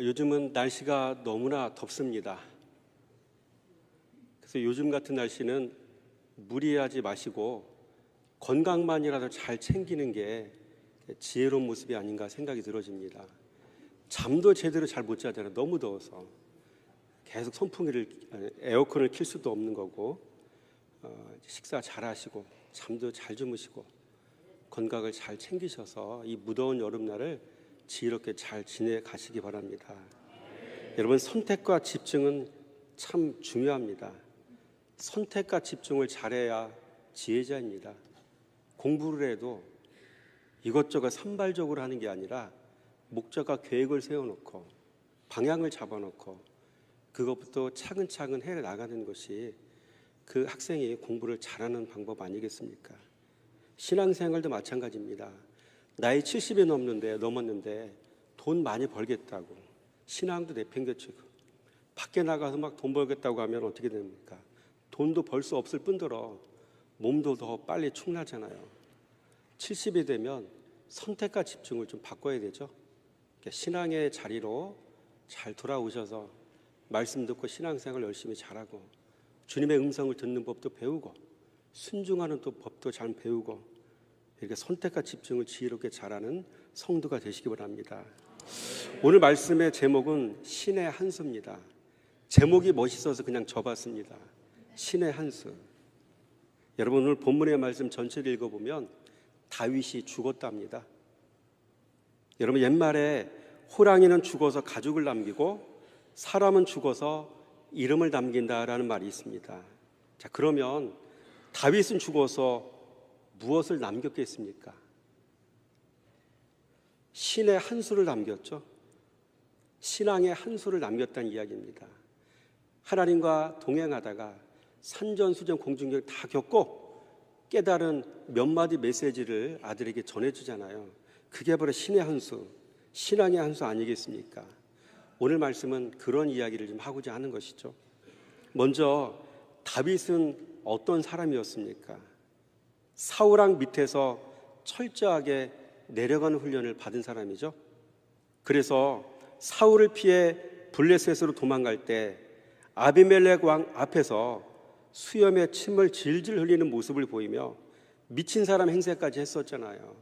요즘은 날씨가 너무나 덥습니다. 그래서 요즘 같은 날씨는 무리하지 마시고 건강만이라도 잘 챙기는 게 지혜로운 모습이 아닌가 생각이 들어집니다. 잠도 제대로 잘 못 자잖아요. 너무 더워서 계속 에어컨을 킬 수도 없는 거고, 식사 잘 하시고 잠도 잘 주무시고 건강을 잘 챙기셔서 이 무더운 여름날을 지혜롭게 잘 지내 가시기 바랍니다. 여러분, 선택과 집중은 참 중요합니다. 선택과 집중을 잘해야 지혜자입니다. 공부를 해도 이것저것 산발적으로 하는 게 아니라 목적과 계획을 세워놓고 방향을 잡아놓고 그것부터 차근차근 해 나가는 것이 그 학생이 공부를 잘하는 방법 아니겠습니까? 신앙생활도 마찬가지입니다. 나이 70이 넘었는데 돈 많이 벌겠다고 신앙도 내팽개치고 밖에 나가서 막 돈 벌겠다고 하면 어떻게 됩니까? 돈도 벌 수 없을 뿐더러 몸도 더 빨리 축나잖아요. 70이 되면 선택과 집중을 좀 바꿔야 되죠. 신앙의 자리로 잘 돌아오셔서 말씀 듣고 신앙생활 열심히 잘하고 주님의 음성을 듣는 법도 배우고 순종하는 또 법도 잘 배우고 이렇게 선택과 집중을 지혜롭게 잘하는 성도가 되시기 바랍니다. 오늘 말씀의 제목은 신의 한 수입니다. 제목이 멋있어서 그냥 접었습니다. 신의 한 수. 여러분, 오늘 본문의 말씀 전체를 읽어보면 다윗이 죽었답니다. 여러분, 옛말에 호랑이는 죽어서 가죽을 남기고 사람은 죽어서 이름을 남긴다라는 말이 있습니다. 자, 그러면 다윗은 죽어서 무엇을 남겼겠습니까? 신의 한 수를 남겼죠. 신앙의 한 수를 남겼다는 이야기입니다. 하나님과 동행하다가 산전수전 공중전 다 겪고 깨달은 몇 마디 메시지를 아들에게 전해주잖아요. 그게 바로 신의 한 수, 신앙의 한 수 아니겠습니까? 오늘 말씀은 그런 이야기를 좀 하고자 하는 것이죠. 먼저 다윗은 어떤 사람이었습니까? 사울왕 밑에서 철저하게 내려가는 훈련을 받은 사람이죠. 그래서 사울을 피해 블레셋으로 도망갈 때 아비멜렉 왕 앞에서 수염에 침을 질질 흘리는 모습을 보이며 미친 사람 행세까지 했었잖아요.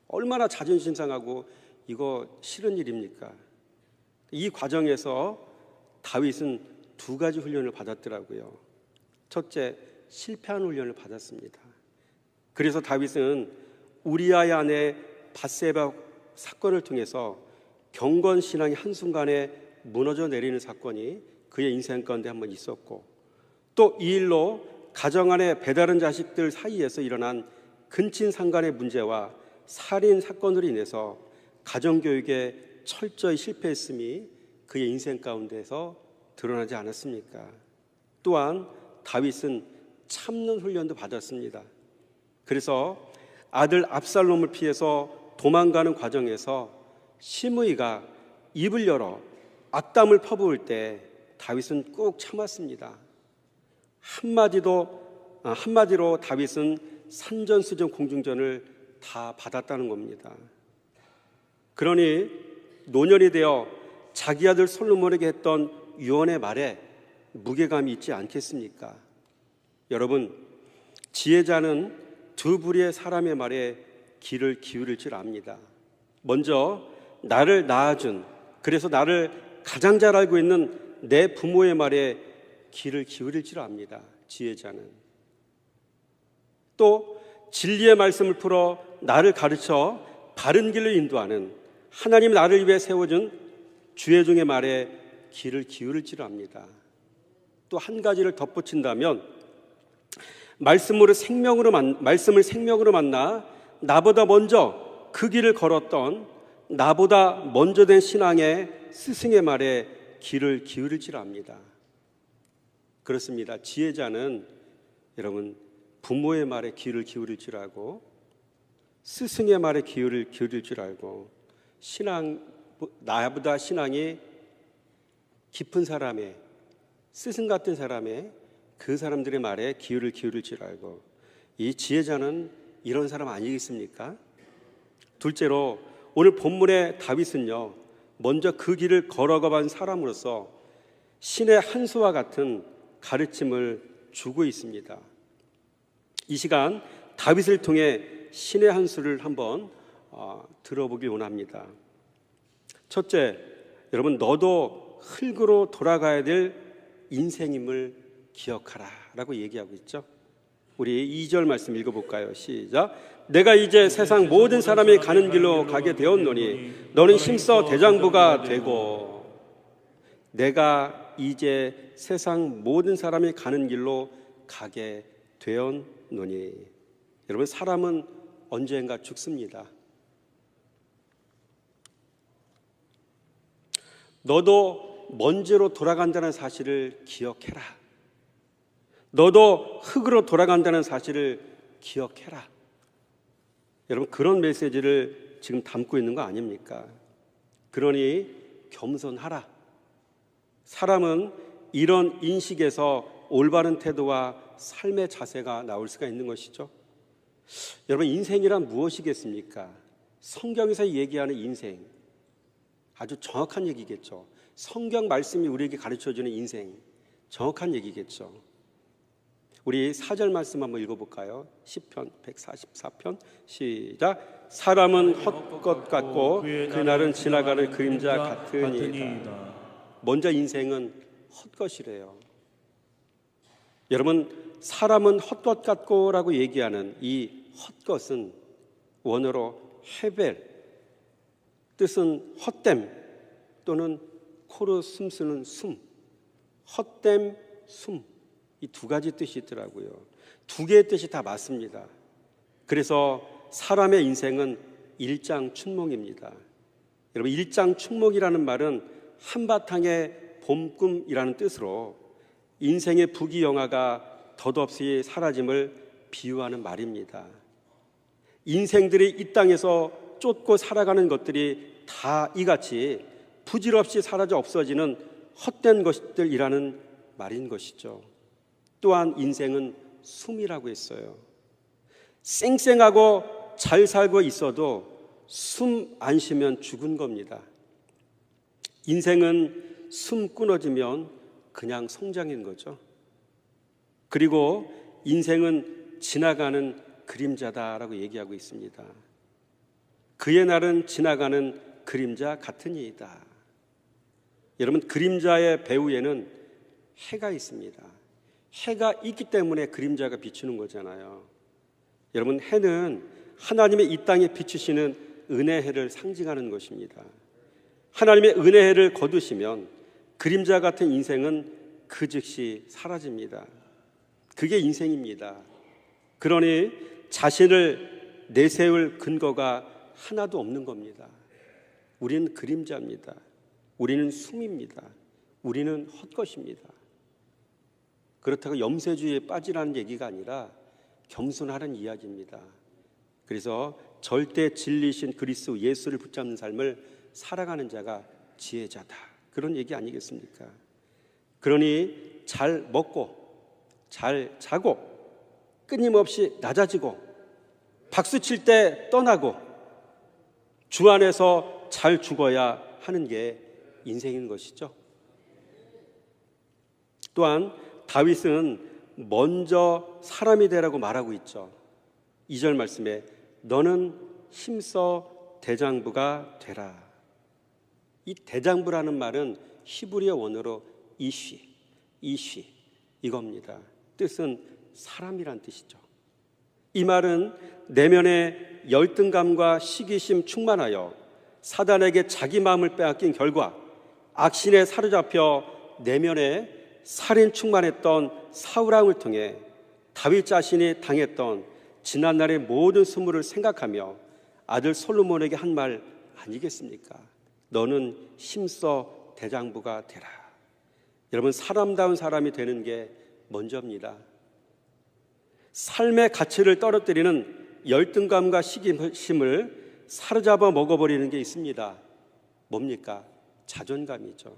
얼마나 자존심 상하고 이거 싫은 일입니까? 이 과정에서 다윗은 두 가지 훈련을 받았더라고요. 첫째, 실패한 훈련을 받았습니다. 그래서 다윗은 우리아의 아내 밧세바 사건을 통해서 경건 신앙이 한순간에 무너져 내리는 사건이 그의 인생 가운데 한번 있었고, 또 이 일로 가정 안에 배다른 자식들 사이에서 일어난 근친상간의 문제와 살인 사건으로 인해서 가정교육에 철저히 실패했음이 그의 인생 가운데서 드러나지 않았습니까? 또한 다윗은 참는 훈련도 받았습니다. 그래서 아들 압살롬을 피해서 도망가는 과정에서 시므이가 입을 열어 악담을 퍼부을 때 다윗은 꾹 참았습니다. 한마디로 다윗은 산전수전 공중전을 다 받았다는 겁니다. 그러니 노년이 되어 자기 아들 솔로몬에게 했던 유언의 말에 무게감이 있지 않겠습니까? 여러분, 지혜자는 두 부류의 사람의 말에 귀를 기울일 줄 압니다. 먼저 나를 낳아준, 그래서 나를 가장 잘 알고 있는 내 부모의 말에 귀를 기울일 줄 압니다. 지혜자는. 또 진리의 말씀을 풀어 나를 가르쳐 바른 길로 인도하는 하나님 나를 위해 세워준 주의종의 말에 귀를 기울일 줄 압니다. 또 한 가지를 덧붙인다면 말씀을 생명으로 만나 나보다 먼저 그 길을 걸었던 나보다 먼저 된 신앙의 스승의 말에 귀를 기울일 줄 압니다. 그렇습니다. 지혜자는 여러분 부모의 말에 귀를 기울일 줄 알고 스승의 말에 귀를 기울일 줄 알고 나보다 신앙이 깊은 사람의 스승 같은 사람의 그 사람들의 말에 귀를 기울일 줄 알고 이 지혜자는 이런 사람 아니겠습니까? 둘째로 오늘 본문의 다윗은요 먼저 그 길을 걸어가본 사람으로서 신의 한 수와 같은 가르침을 주고 있습니다. 이 시간 다윗을 통해 신의 한 수를 한번 들어보길 원합니다. 첫째, 여러분, 너도 흙으로 돌아가야 될 인생임을 기억하라 라고 얘기하고 있죠. 우리 2절 말씀 읽어볼까요? 시작. 내가 이제 세상 모든 사람이 가는 길로 가게 되었노니 너는 힘써 대장부가 되고. 내가 이제 세상 모든 사람이 가는 길로 가게 되었노니. 여러분, 사람은 언젠가 죽습니다. 너도 먼지로 돌아간다는 사실을 기억해라. 너도 흙으로 돌아간다는 사실을 기억해라. 여러분, 그런 메시지를 지금 담고 있는 거 아닙니까? 그러니 겸손하라. 사람은 이런 인식에서 올바른 태도와 삶의 자세가 나올 수가 있는 것이죠. 여러분, 인생이란 무엇이겠습니까? 성경에서 얘기하는 인생, 아주 정확한 얘기겠죠. 성경 말씀이 우리에게 가르쳐주는 인생, 정확한 얘기겠죠. 우리 4절 말씀 한번 읽어볼까요? 시편 144편 시작. 사람은 헛것 같고 그날은 지나가는 그림자 같으니이다. 먼저 인생은 헛것이래요. 여러분, 사람은 헛것 같고라고 얘기하는 이 헛것은 원어로 헤벨, 뜻은 헛됨 또는 코로 숨쉬는 숨, 헛됨, 숨, 이 두 가지 뜻이 있더라고요. 두 개의 뜻이 다 맞습니다. 그래서 사람의 인생은 일장춘몽입니다. 여러분, 일장춘몽이라는 말은 한바탕의 봄꿈이라는 뜻으로 인생의 부귀영화가 덧없이 사라짐을 비유하는 말입니다. 인생들이 이 땅에서 쫓고 살아가는 것들이 다 이같이 부질없이 사라져 없어지는 헛된 것들이라는 말인 것이죠. 또한 인생은 숨이라고 했어요. 쌩쌩하고 잘 살고 있어도 숨 안 쉬면 죽은 겁니다. 인생은 숨 끊어지면 그냥 성장인 거죠. 그리고 인생은 지나가는 그림자다라고 얘기하고 있습니다. 그의 날은 지나가는 그림자 같으니이다. 여러분, 그림자의 배후에는 해가 있습니다. 해가 있기 때문에 그림자가 비추는 거잖아요. 여러분, 해는 하나님의 이 땅에 비추시는 은혜의 해를 상징하는 것입니다. 하나님의 은혜의 해를 거두시면 그림자 같은 인생은 그 즉시 사라집니다. 그게 인생입니다. 그러니 자신을 내세울 근거가 하나도 없는 겁니다. 우리는 그림자입니다. 우리는 숨입니다. 우리는 헛것입니다. 그렇다고 염세주의에 빠지라는 얘기가 아니라 겸손하라는 이야기입니다. 그래서 절대 진리신 그리스도 예수를 붙잡는 삶을 살아가는 자가 지혜자다, 그런 얘기 아니겠습니까? 그러니 잘 먹고 잘 자고 끊임없이 낮아지고 박수 칠 때 떠나고 주 안에서 잘 죽어야 하는 게 인생인 것이죠. 또한 다윗은 먼저 사람이 되라고 말하고 있죠. 2절 말씀에 너는 힘써 대장부가 되라. 이 대장부라는 말은 히브리어 원어로 이쉬 이겁니다. 뜻은 사람이란 뜻이죠. 이 말은 내면의 열등감과 시기심 충만하여 사단에게 자기 마음을 빼앗긴 결과 악신에 사로잡혀 내면에 살인 충만했던 사울왕을 통해 다윗 자신이 당했던 지난날의 모든 수모를 생각하며 아들 솔로몬에게 한 말 아니겠습니까? 너는 힘써 대장부가 되라. 여러분, 사람다운 사람이 되는 게 먼저입니다. 삶의 가치를 떨어뜨리는 열등감과 시기심을 사로잡아 먹어버리는 게 있습니다. 뭡니까? 자존감이죠.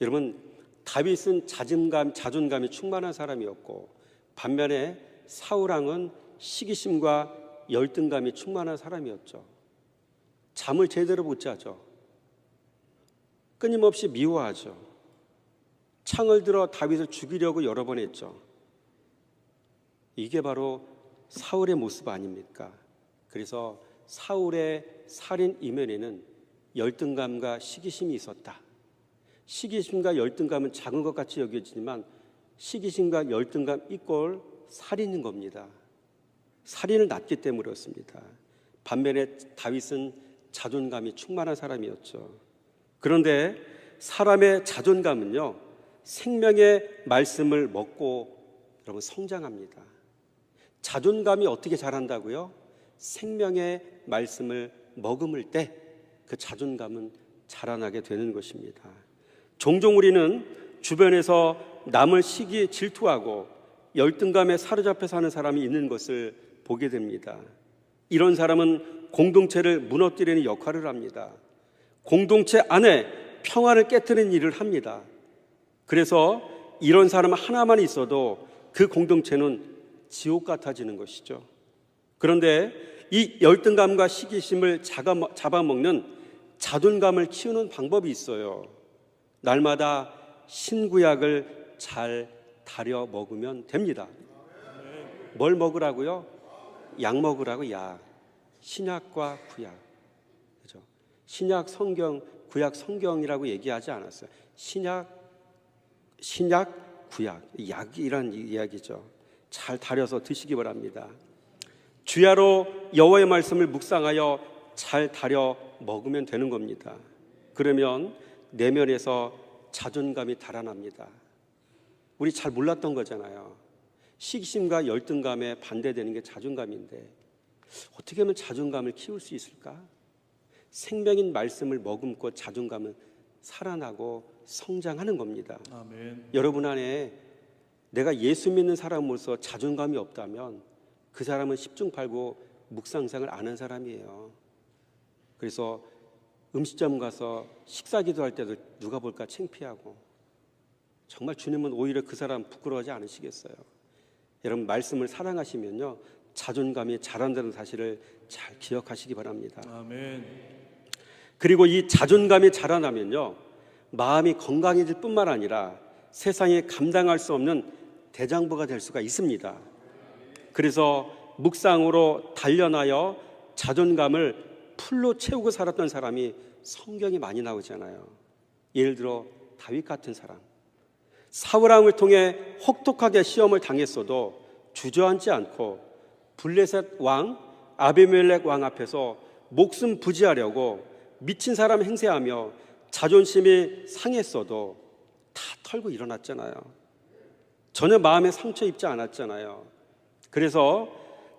여러분, 다윗은 자존감이 충만한 사람이었고 반면에 사울왕은 시기심과 열등감이 충만한 사람이었죠. 잠을 제대로 못 자죠. 끊임없이 미워하죠. 창을 들어 다윗을 죽이려고 여러 번 했죠. 이게 바로 사울의 모습 아닙니까? 그래서 사울의 살인 이면에는 열등감과 시기심이 있었다. 시기심과 열등감은 작은 것 같이 여겨지지만 시기심과 열등감 이꼴 살인인 겁니다. 살인을 낳기 때문에 그렇습니다. 반면에 다윗은 자존감이 충만한 사람이었죠. 그런데 사람의 자존감은요, 생명의 말씀을 먹고 여러분 성장합니다. 자존감이 어떻게 자란다고요? 생명의 말씀을 머금을 때 그 자존감은 자라나게 되는 것입니다. 종종 우리는 주변에서 남을 시기 질투하고 열등감에 사로잡혀 사는 사람이 있는 것을 보게 됩니다. 이런 사람은 공동체를 무너뜨리는 역할을 합니다. 공동체 안에 평화를 깨트리는 일을 합니다. 그래서 이런 사람 하나만 있어도 그 공동체는 지옥 같아지는 것이죠. 그런데 이 열등감과 시기심을 잡아먹는 자존감을 키우는 방법이 있어요. 날마다 신구약을 잘 다려 먹으면 됩니다. 뭘 먹으라고요? 약 먹으라고. 약. 신약과 구약. 그죠? 신약 성경, 구약 성경이라고 얘기하지 않았어요. 신약, 구약. 약이란 이야기죠. 잘 다려서 드시기 바랍니다. 주야로 여호와의 말씀을 묵상하여 잘 다려 먹으면 되는 겁니다. 그러면 내면에서 자존감이 달아납니다. 우리 잘 몰랐던 거잖아요. 시기심과 열등감에 반대되는 게 자존감인데 어떻게 하면 자존감을 키울 수 있을까? 생명인 말씀을 머금고 자존감은 살아나고 성장하는 겁니다. 아멘. 여러분 안에 내가 예수 믿는 사람으로서 자존감이 없다면 그 사람은 십중팔구 묵상상을 안 한 사람이에요. 그래서 음식점 가서 식사 기도할 때도 누가 볼까 창피하고, 정말 주님은 오히려 그 사람 부끄러워하지 않으시겠어요? 여러분 말씀을 사랑하시면요 자존감이 자란다는 사실을 잘 기억하시기 바랍니다. 아멘. 그리고 이 자존감이 자라나면요 마음이 건강해질 뿐만 아니라 세상에 감당할 수 없는 대장부가 될 수가 있습니다. 그래서 묵상으로 단련하여 자존감을 풀로 채우고 살았던 사람이 성경에 많이 나오잖아요. 예를 들어 다윗 같은 사람, 사울왕을 통해 혹독하게 시험을 당했어도 주저앉지 않고 블레셋 왕 아비멜렉 왕 앞에서 목숨 부지하려고 미친 사람 행세하며 자존심이 상했어도 다 털고 일어났잖아요. 전혀 마음에 상처 입지 않았잖아요. 그래서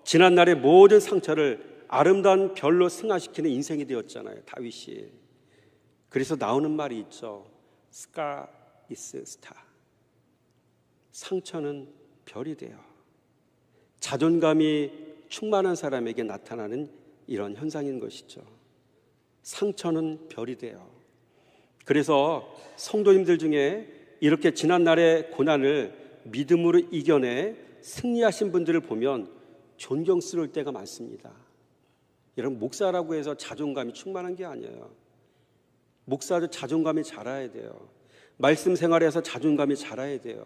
지난날의 모든 상처를 아름다운 별로 승화시키는 인생이 되었잖아요, 다윗이. 그래서 나오는 말이 있죠. Scar is star. 상처는 별이 돼요. 자존감이 충만한 사람에게 나타나는 이런 현상인 것이죠. 상처는 별이 돼요. 그래서 성도님들 중에 이렇게 지난날의 고난을 믿음으로 이겨내 승리하신 분들을 보면 존경스러울 때가 많습니다. 여러분 목사라고 해서 자존감이 충만한 게 아니에요. 목사도 자존감이 자라야 돼요. 말씀 생활에서 자존감이 자라야 돼요.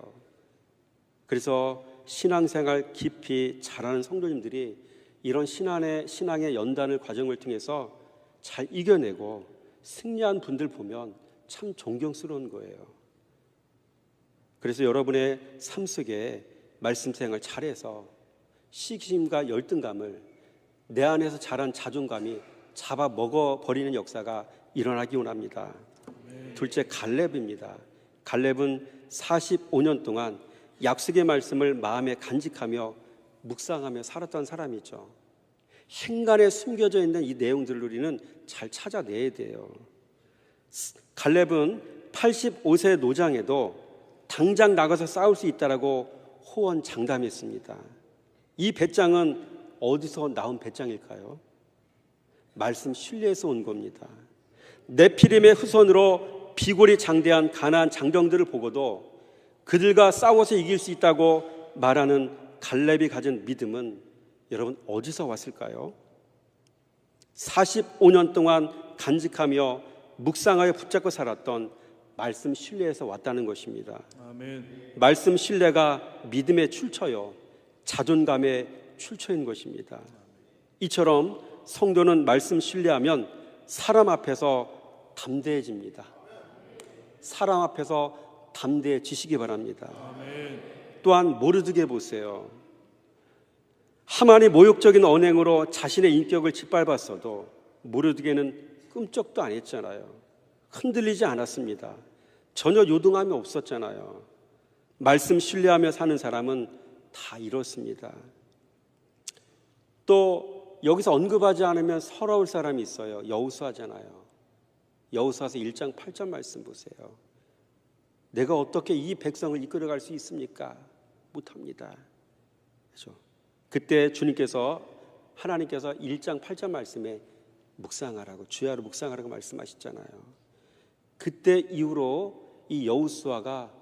그래서 신앙생활 깊이 잘하는 성도님들이 이런 신앙의 연단을 과정을 통해서 잘 이겨내고 승리한 분들 보면 참 존경스러운 거예요. 그래서 여러분의 삶 속에 말씀 생활 잘해서 시기심과 열등감을 내 안에서 자란 자존감이 잡아 먹어버리는 역사가 일어나기 원합니다. 둘째 갈렙입니다. 갈렙은 45년 동안 약속의 말씀을 마음에 간직하며 묵상하며 살았던 사람이죠. 행간에 숨겨져 있는 이 내용들을 우리는 잘 찾아내야 돼요. 갈렙은 85세 노장에도 당장 나가서 싸울 수 있다라고 호언장담했습니다. 이 배짱은 어디서 나온 배짱일까요? 말씀 신뢰에서 온 겁니다. 네피림의 후손으로 비골이 장대한 가나안 장정들을 보고도 그들과 싸워서 이길 수 있다고 말하는 갈렙이 가진 믿음은 여러분 어디서 왔을까요? 45년 동안 간직하며 묵상하여 붙잡고 살았던 말씀 신뢰에서 왔다는 것입니다. 아멘. 말씀 신뢰가 믿음의 출처요, 자존감의 출처인 것입니다. 이처럼 성도는 말씀 신뢰하면 사람 앞에서 담대해집니다. 사람 앞에서 담대해지시기 바랍니다. 아멘. 또한 모르드게 보세요. 하만이 모욕적인 언행으로 자신의 인격을 짓밟았어도 모르드게는 끔찍도 안 했잖아요. 흔들리지 않았습니다. 전혀 요동함이 없었잖아요. 말씀 신뢰하며 사는 사람은 다 이렇습니다. 또 여기서 언급하지 않으면 서러울 사람이 있어요. 여호수아잖아요. 여호수아서 1장 8절 말씀 보세요. 내가 어떻게 이 백성을 이끌어갈 수 있습니까? 못합니다. 그렇죠? 그때 하나님께서 1장 8절 말씀에 묵상하라고, 주야로 묵상하라고 말씀하셨잖아요. 그때 이후로 이 여호수아가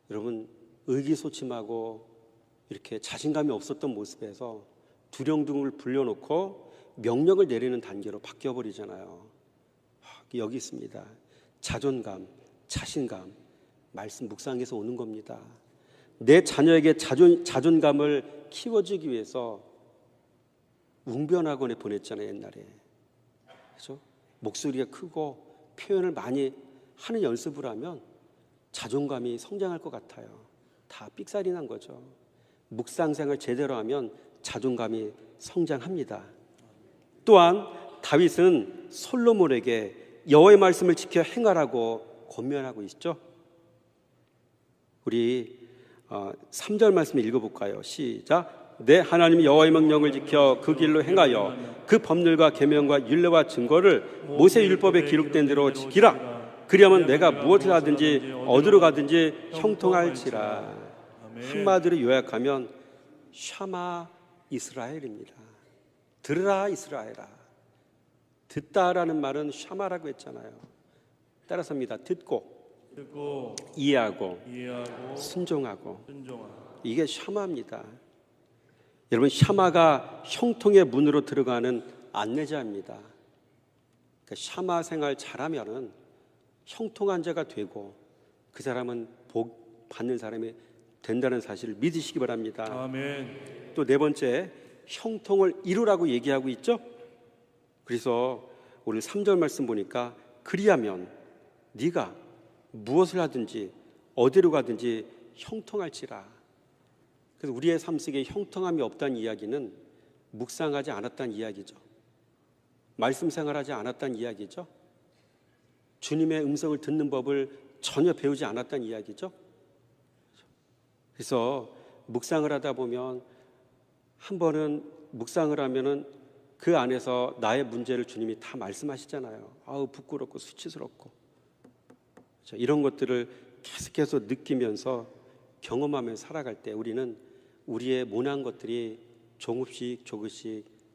여러분 의기소침하고 이렇게 자신감이 없었던 모습에서 두령둥을 불려놓고 명령을 내리는 단계로 바뀌어버리잖아요. 여기 있습니다. 자존감, 자신감, 말씀 묵상에서 오는 겁니다. 내 자녀에게 자존감을 키워주기 위해서 웅변학원에 보냈잖아요, 옛날에. 그렇죠? 목소리가 크고 표현을 많이 하는 연습을 하면 자존감이 성장할 것 같아요. 다 삑살이 난 거죠. 묵상생활 제대로 하면 자존감이 성장합니다. 또한 다윗은 솔로몬에게 여호와의 말씀을 지켜 행하라고 권면하고 있죠. 우리 3절 말씀 읽어볼까요? 시작. 내 하나님 여호와의 명령을 지켜 그 길로 행하여 그 법률과 계명과 율례와 증거를 모세 율법에 기록된 대로 지키라. 그리하면 내가 무엇을 하든지 어디로 가든지 형통할지라. 한마디로 요약하면 샤마 이스라엘입니다. 들으라 이스라엘아. 듣다라는 말은 샤마라고 했잖아요. 따라서입니다. 듣고 이해하고 순종하고. 이게 샤마입니다. 여러분, 샤마가 형통의 문으로 들어가는 안내자입니다. 그러니까 샤마 생활 잘하면은 형통한 자가 되고 그 사람은 복 받는 사람이 된다는 사실을 믿으시기 바랍니다. 아멘. 또 네 번째, 형통을 이루라고 얘기하고 있죠. 그래서 오늘 3절 말씀 보니까 그리하면 네가 무엇을 하든지 어디로 가든지 형통할지라. 그래서 우리의 삶 속에 형통함이 없다는 이야기는 묵상하지 않았다는 이야기죠. 말씀 생활하지 않았다는 이야기죠. 주님의 음성을 듣는 법을 전혀 배우지 않았다는 이야기죠. 그래서 묵상을 하다 보면 한 번은 묵상을 하면은 그 안에서 나의 문제를 주님이 다 말씀하시잖아요. 아우 부끄럽고 수치스럽고 이런 것들을 계속해서 느끼면서 경험하면서 살아갈 때 우리는 우리의 모난 것들이 조금씩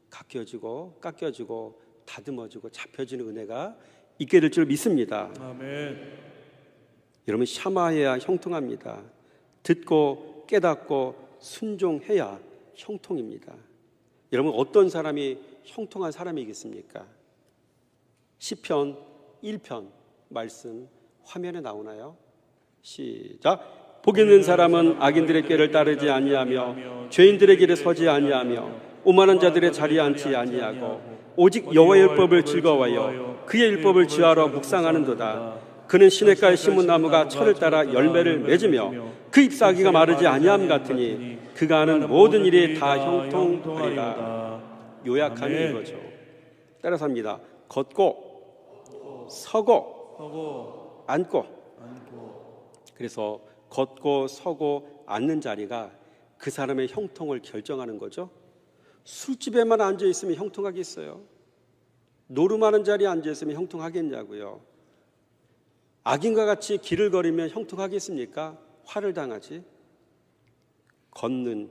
깎여지고 다듬어지고 잡혀지는 은혜가 있게 될 줄 믿습니다. 아멘. 여러분, 샤마해야 형통합니다. 듣고 깨닫고 순종해야 형통입니다. 여러분, 어떤 사람이 형통한 사람이겠습니까? 시편 1편 말씀 화면에 나오나요? 시작. 복 있는 사람은 악인들의 꾀를 따르지 아니하며 죄인들의 길에 서지 아니하며 오만한 자들의 자리에 앉지 아니하고 오직 여호와의 율법을 즐거워하여 그의 율법을 지하러 묵상하는도다. 그는 시냇가에 심은 나무가 철을 따라 열매를 맺으며 그 잎사귀가 마르지 아니함 같으니 그가 하는 모든 일이 다 형통하리라. 요약하는 이거죠. 따라서 합니다. 걷고 서고 앉고. 그래서 걷고 서고 앉는 자리가 그 사람의 형통을 결정하는 거죠. 술집에만 앉아 있으면 형통하겠어요? 노름하는 자리에 앉아 있으면 형통하겠냐고요? 악인과 같이 길을 걸으면 형통하겠습니까? 화를 당하지. 걷는,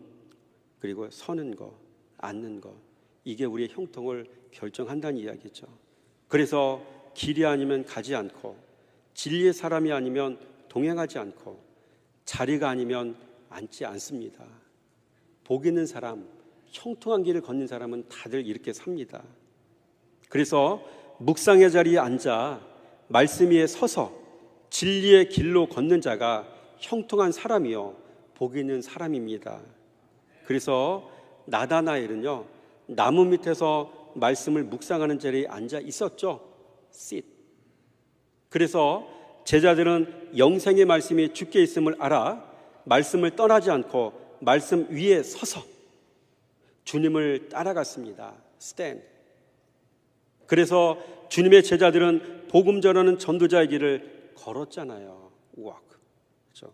그리고 서는 거, 앉는 거, 이게 우리의 형통을 결정한다는 이야기죠. 그래서 길이 아니면 가지 않고 진리의 사람이 아니면 동행하지 않고 자리가 아니면 앉지 않습니다. 복 있는 사람, 형통한 길을 걷는 사람은 다들 이렇게 삽니다. 그래서 묵상의 자리에 앉아 말씀 위에 서서 진리의 길로 걷는 자가 형통한 사람이요 복 있는 사람입니다. 그래서 나다나엘은요 나무 밑에서 말씀을 묵상하는 자리에 앉아 있었죠. sit. 그래서 제자들은 영생의 말씀이 주께 있음을 알아 말씀을 떠나지 않고 말씀 위에 서서 주님을 따라갔습니다. stand. 그래서 주님의 제자들은 복음 전하는 전도자의 길을 걸었잖아요. walk. 그렇죠?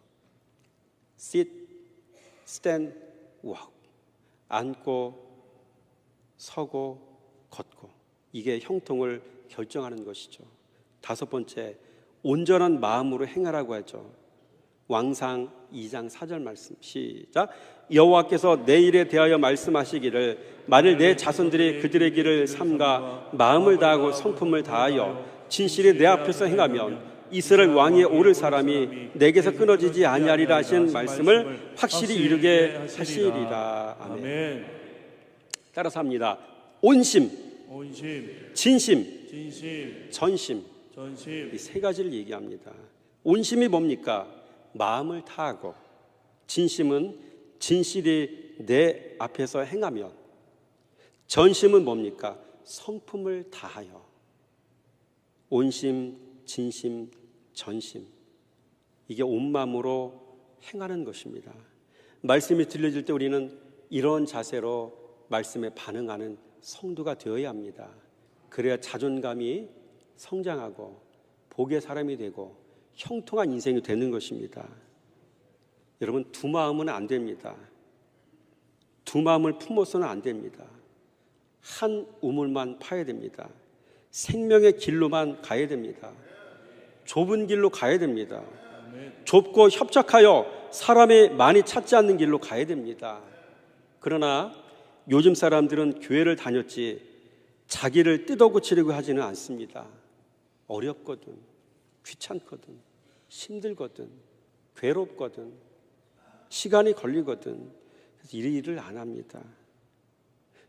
sit, stand, walk. 앉고 서고 걷고 이게 형통을 결정하는 것이죠. 다섯 번째, 온전한 마음으로 행하라고 하죠. 왕상 2장 4절 말씀 시작. 여호와께서 내 일에 대하여 말씀하시기를 만일 내 자손들이 그들의 길을 삼가 마음을 다하고 성품을 다하여 진실이 내 앞에서 행하면 이스라엘 왕위에 오를 사람이 내게서 끊어지지 아니하리라 하신 말씀을 확실히 이루게 하시리라. 아멘. 따라서 합니다. 온심, 진심, 전심. 이 세 가지를 얘기합니다. 온심이 뭡니까? 마음을 다하고, 진심은 진실이 내 앞에서 행하면, 전심은 뭡니까? 성품을 다하여. 온심, 진심, 전심. 이게 온 마음으로 행하는 것입니다. 말씀이 들려질 때 우리는 이런 자세로 말씀에 반응하는 성도가 되어야 합니다. 그래야 자존감이 성장하고 복의 사람이 되고 형통한 인생이 되는 것입니다. 여러분, 두 마음은 안 됩니다. 두 마음을 품어서는 안 됩니다. 한 우물만 파야 됩니다. 생명의 길로만 가야 됩니다. 좁은 길로 가야 됩니다. 좁고 협착하여 사람이 많이 찾지 않는 길로 가야 됩니다. 그러나 요즘 사람들은 교회를 다녔지 자기를 뜯어고치려고 하지는 않습니다. 어렵거든, 귀찮거든, 힘들거든, 괴롭거든, 시간이 걸리거든. 그래서 이 일을 안 합니다.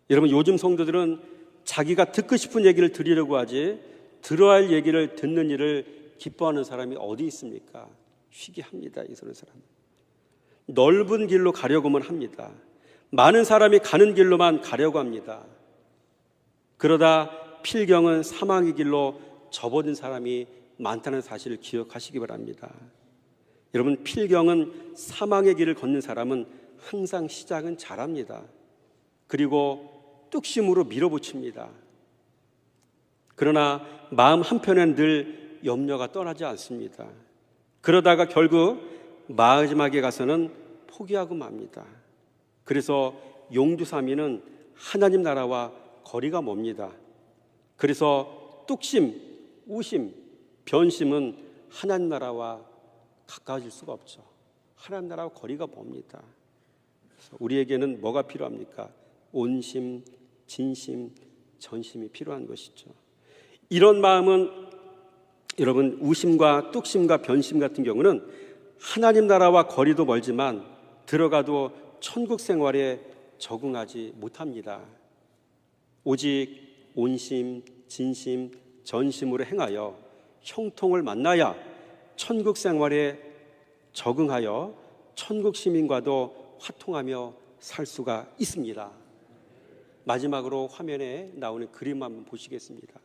여러분, 요즘 성도들은 자기가 듣고 싶은 얘기를 들으려고 하지 들어야 할 얘기를 듣는 일을 기뻐하는 사람이 어디 있습니까? 희귀합니다. 이 소리 사람. 넓은 길로 가려고만 합니다. 많은 사람이 가는 길로만 가려고 합니다. 그러다 필경은 사망의 길로 접어든 사람이 많다는 사실을 기억하시기 바랍니다. 여러분, 필경은 사망의 길을 걷는 사람은 항상 시작은 잘합니다. 그리고 뚝심으로 밀어붙입니다. 그러나 마음 한편엔 늘 염려가 떠나지 않습니다. 그러다가 결국 마지막에 가서는 포기하고 맙니다. 그래서 용두사미는 하나님 나라와 거리가 멉니다. 그래서 뚝심, 우심, 변심은 하나님 나라와 가까워질 수가 없죠. 하나님 나라와 거리가 멉니다. 그래서 우리에게는 뭐가 필요합니까? 온심, 진심, 전심이 필요한 것이죠. 이런 마음은 여러분, 우심과 뚝심과 변심 같은 경우는 하나님 나라와 거리도 멀지만 들어가도 천국 생활에 적응하지 못합니다. 오직 온심, 진심, 전심으로 행하여 형통을 만나야 천국 생활에 적응하여 천국 시민과도 화통하며 살 수가 있습니다. 마지막으로 화면에 나오는 그림 한번 보시겠습니다.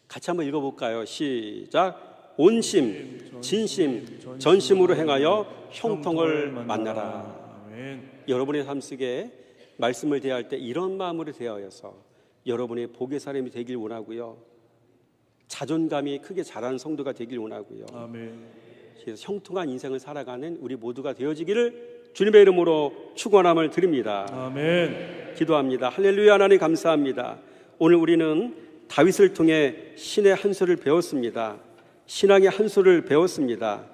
같이 한번 읽어볼까요? 시작. 온심, 진심, 전심으로 행하여 형통을 만나라. 여러분의 삶 속에 말씀을 대할 때 이런 마음으로 대하여서 여러분의 복의 사람이 되길 원하고요. 자존감이 크게 자라는 성도가 되길 원하고요. 그래서 형통한 인생을 살아가는 우리 모두가 되어지기를 주님의 이름으로 축원함을 드립니다. 아멘. 기도합니다. 할렐루야. 하나님 감사합니다. 오늘 우리는 다윗을 통해 신의 한 수를 배웠습니다. 신앙의 한 수를 배웠습니다.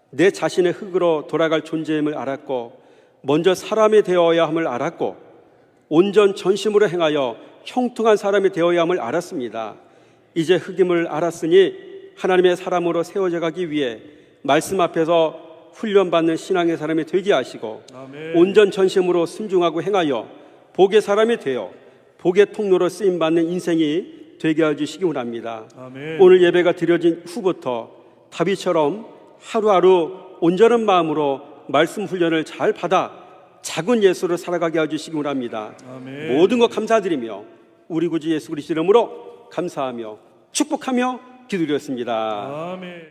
내 자신의 흙으로 돌아갈 존재임을 알았고 먼저 사람이 되어야 함을 알았고 온전 전심으로 행하여 형통한 사람이 되어야 함을 알았습니다. 이제 흙임을 알았으니 하나님의 사람으로 세워져 가기 위해 말씀 앞에서 훈련받는 신앙의 사람이 되게 하시고 아멘. 온전 전심으로 순종하고 행하여 복의 사람이 되어 복의 통로로 쓰임받는 인생이 되게 해주시기 원합니다. 아멘. 오늘 예배가 드려진 후부터 다윗처럼 하루하루 온전한 마음으로 말씀 훈련을 잘 받아 작은 예수로 살아가게 해주시기 원합니다. 아멘. 모든 것 감사드리며 우리 구주 예수 그리스도 이름으로 감사하며 축복하며 기도드렸습니다. 아멘.